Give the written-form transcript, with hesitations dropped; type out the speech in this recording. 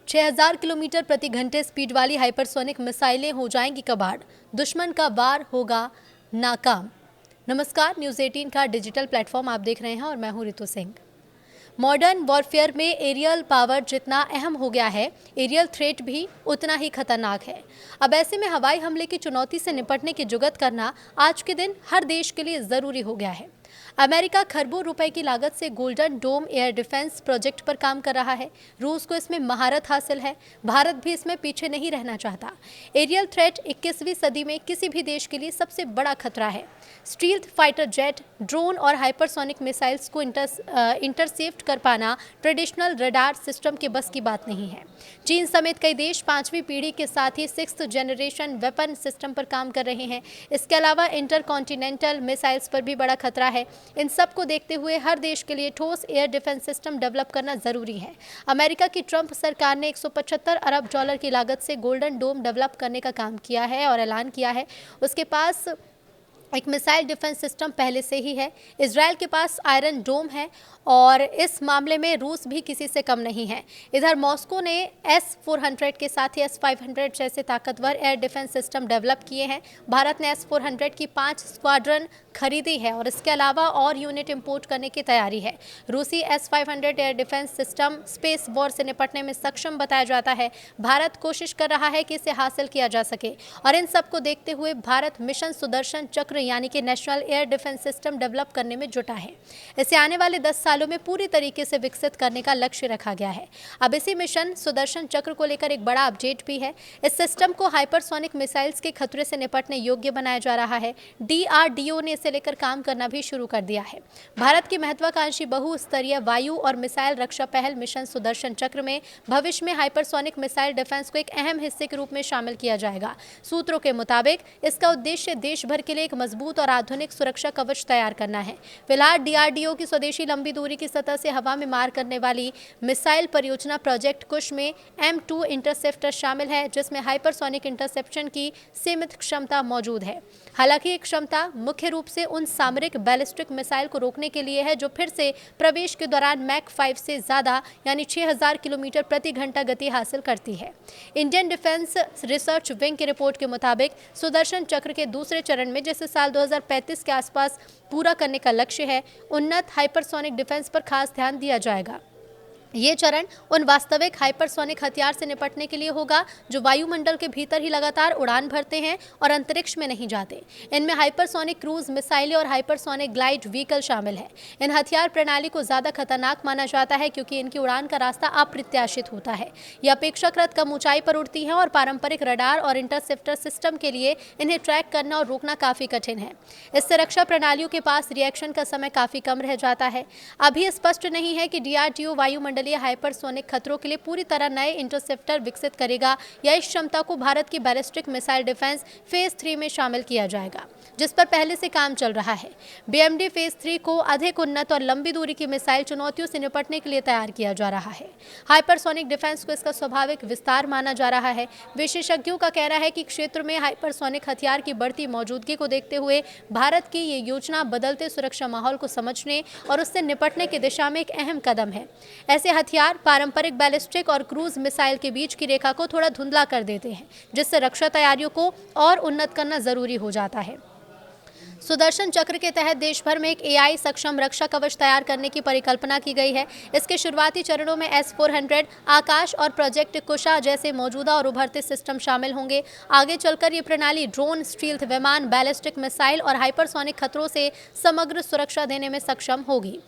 6000 kilometre प्रति घंटे speed वाली हाइपरसोनिक मिसाइलें हो जाएंगी कबाड़, दुश्मन का वार होगा नाकाम। नमस्कार, न्यूज़ 18 का डिजिटल प्लेटफॉर्म आप देख रहे हैं और मैं हूं रितु सिंह। मॉडर्न वॉरफेयर में एरियल पावर जितना अहम हो गया है, एरियल थ्रेट भी उतना ही खतरनाक है। अब ऐसे में हवाई हमले की चुनौती से निपटने की जुगत करना आज के दिन हर देश के लिए ज़रूरी हो गया है। अमेरिका खरबों रुपए की लागत से गोल्डन डोम एयर डिफेंस प्रोजेक्ट पर काम कर रहा है। रूस को इसमें महारत हासिल है। भारत भी इसमें पीछे नहीं रहना चाहता। एरियल थ्रेट 21वीं सदी में किसी भी देश के लिए सबसे बड़ा खतरा है। स्टील्थ फाइटर जेट, ड्रोन और हाइपरसोनिक मिसाइल्स को इंटरसेप्ट कर पाना ट्रेडिशनल रडार सिस्टम के बस की बात नहीं है। चीन समेत कई देश 5वीं पीढ़ी के साथ ही 6th जनरेशन वेपन सिस्टम पर काम कर रहे हैं। इसके अलावा इंटरकॉन्टिनेंटल मिसाइल्स पर भी बड़ा खतरा है। इन सब को देखते हुए हर देश के लिए ठोस एयर डिफेंस सिस्टम डेवलप करना जरूरी है। अमेरिका की ट्रंप सरकार ने 175 अरब डॉलर की लागत से गोल्डन डोम डेवलप करने का काम किया है और ऐलान किया है। उसके पास एक मिसाइल डिफेंस सिस्टम पहले से ही है। इजराइल के पास आयरन डोम है और इस मामले में रूस भी किसी से कम नहीं है। इधर मॉस्को ने S-400 के साथ ही S-500 जैसे ताकतवर एयर डिफेंस सिस्टम डेवलप किए हैं। भारत ने S-400 की 5 स्क्वाड्रन खरीदी है और इसके अलावा और यूनिट इंपोर्ट करने की तैयारी है। रूसी S-500 air defence system space war से निपटने में सक्षम बताया जाता है। भारत कोशिश कर रहा है कि इसे हासिल किया जा सके और इन सब को देखते हुए भारत मिशन सुदर्शन चक्र यानी कि national air defence system develop करने में जुटा है। इसे आने वाले 10 सालों में पूरी तरीके से विकसित करने का लक्ष्य रखा गया है। अब इसी मिशन सुदर्शन चक्र को लेकर एक बड़ा अपडेट भी है। इस सिस्टम को हाइपरसोनिक मिसाइल्स के खतरे से निपटने योग्य बनाया जा रहा है। DRDO ने इसे लेकर काम करना भी शुरू कर दिया है। भारत की महत्वाकांक्षी बहुस्तरीय वायु और मिसाइल रक्षा पहल मिशन सुदर्शन चक्र में भविष्य में हाइपरसोनिक मिसाइल डिफेंस को एक अहम हिस्से के रूप में शामिल किया जाएगा। सूत्रों के मुताबिक इसका उद्देश्य देश भर के लिए एक मजबूत और आधुनिक सुरक्षा कवच तैयार करना है। फिलहाल DRDO की स्वदेशी लंबी दूरी की सतह से हवा में मार करने वाली मिसाइल परियोजना प्रोजेक्ट कुश में M2 इंटरसेप्टर शामिल है, जिसमें हाइपरसोनिक इंटरसेप्शन की सीमित क्षमता मौजूद है। हालांकि ये क्षमता मुख्य रूप से उन सामरिक बैलिस्टिक मिसाइल को रोकने के लिए है जो फिर से प्रवेश के दौरान मैक 5 से ज्यादा यानी 6000 किलोमीटर प्रति घंटा गति हासिल करती है। इंडियन डिफेंस रिसर्च विंग की रिपोर्ट के मुताबिक सुदर्शन चक्र के दूसरे चरण में, जिसे साल 2035 के आसपास पूरा करने का लक्ष्य है, उन्नत हाइपरसोनिक डिफेंस पर खास ध्यान दिया जाएगा। ये चरण उन वास्तविक हाइपरसोनिक हथियार से निपटने के लिए होगा जो वायुमंडल के भीतर ही लगातार उड़ान भरते हैं और अंतरिक्ष में नहीं जाते। इनमें हाइपरसोनिक क्रूज मिसाइलें और हाइपरसोनिक ग्लाइड व्हीकल शामिल है। इन हथियार प्रणाली को ज्यादा खतरनाक माना जाता है क्योंकि इनकी उड़ान का रास्ता अप्रत्याशित होता है। ये अपेक्षाकृत कम ऊंचाई पर उड़ती हैं और पारंपरिक रडार और इंटरसेप्टर सिस्टम के लिए इन्हें ट्रैक करना और रोकना काफी कठिन है। इससे रक्षा प्रणालियों के पास रिएक्शन का समय काफी कम रह जाता है। अभी स्पष्ट नहीं है कि DRDO वायुमंडल हाइपरसोनिक खतरों के लिए पूरी तरह नए इंटरसेप्टर विकसित करेगा या इस क्षमता को भारत की बैलिस्टिक मिसाइल डिफेंस फेज 3 में शामिल किया जाएगा, जिस पर पहले से काम चल रहा है। BMD फेज 3 को अधिक उन्नत और लंबी दूरी की मिसाइल चुनौतियों से निपटने के लिए तैयार किया जा रहा है। हाइपरसोनिक डिफेंस को इसका स्वाभाविक विस्तार माना जा रहा है। विशेषज्ञों का कहना है कि क्षेत्र में हाइपरसोनिक हथियार की बढ़ती मौजूदगी को देखते हुए भारत की ये योजना बदलते सुरक्षा माहौल को समझने और उससे निपटने की दिशा में एक अहम कदम है। ऐसे हथियार पारंपरिक बैलिस्टिक और क्रूज मिसाइल के बीच की रेखा को थोड़ा धुंधला कर देते हैं, जिससे रक्षा तैयारियों को और उन्नत करना जरूरी हो जाता है। सुदर्शन चक्र के तहत देश भर में एक AI सक्षम रक्षा कवच तैयार करने की परिकल्पना की गई है। इसके शुरुआती चरणों में S-400, आकाश और प्रोजेक्ट कुशा जैसे मौजूदा और उभरते सिस्टम शामिल होंगे। आगे चलकर ये प्रणाली ड्रोन, स्टील्थ विमान, बैलिस्टिक मिसाइल और हाइपरसोनिक खतरों से समग्र सुरक्षा देने में सक्षम होगी।